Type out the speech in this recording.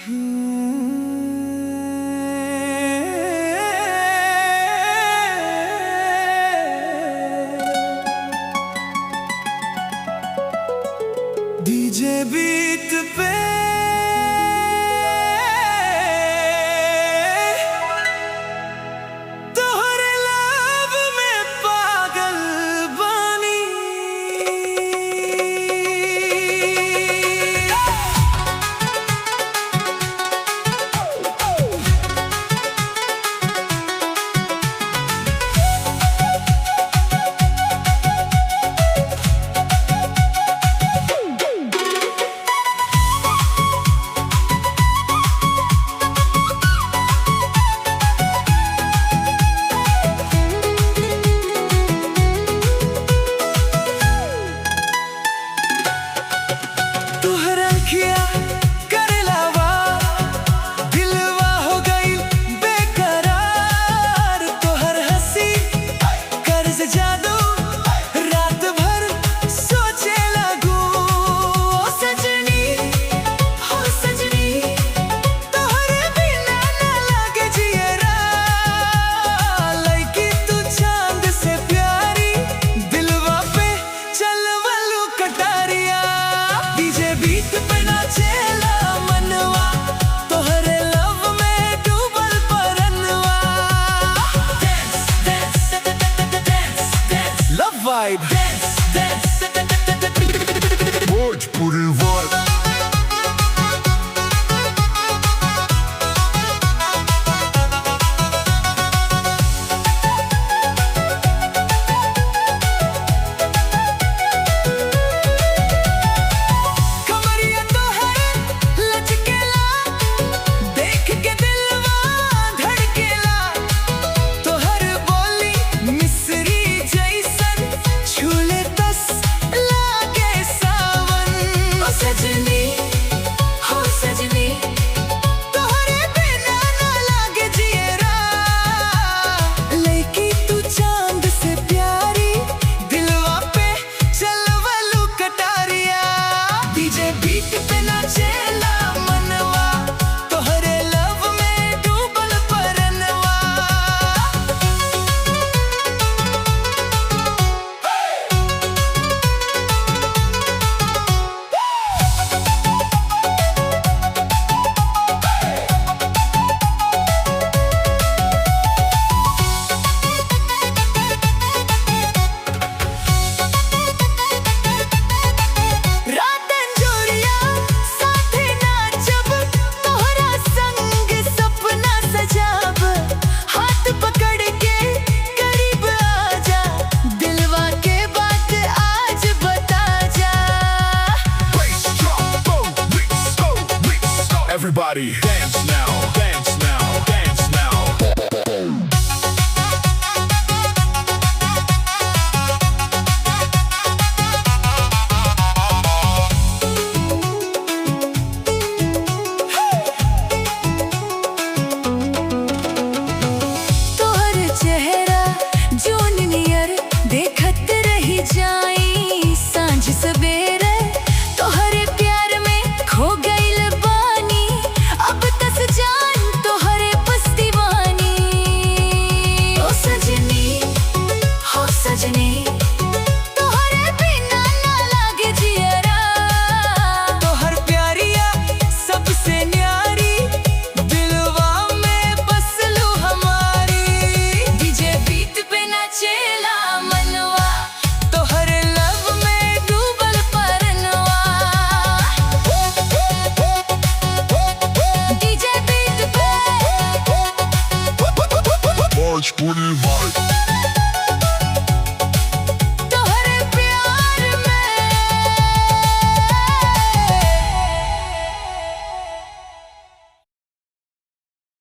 DJ beat पे तोहरे love में पागल बानी। Vibe. Dance, dance, Bhojpuri vibe. Everybody dance now, dance now, dance now. तोहर चेहरा जोन नियर देखत रही जाई सांझ सवेरे। तोहरे प्यार में खो गइल बानी, अब तस जान तोहरे बस दीवानी। ओ सजनी, हो सजनी, तोहरे बिना ना लागे जियरा। तोहर प्यारिया सबसे न्यारी, दिलवा में बसलू हमारी। डीजे बीट पे नाचेला मनवा, तोहर लव में डूबल परनवा। डीजे बीट पे Bhojpuri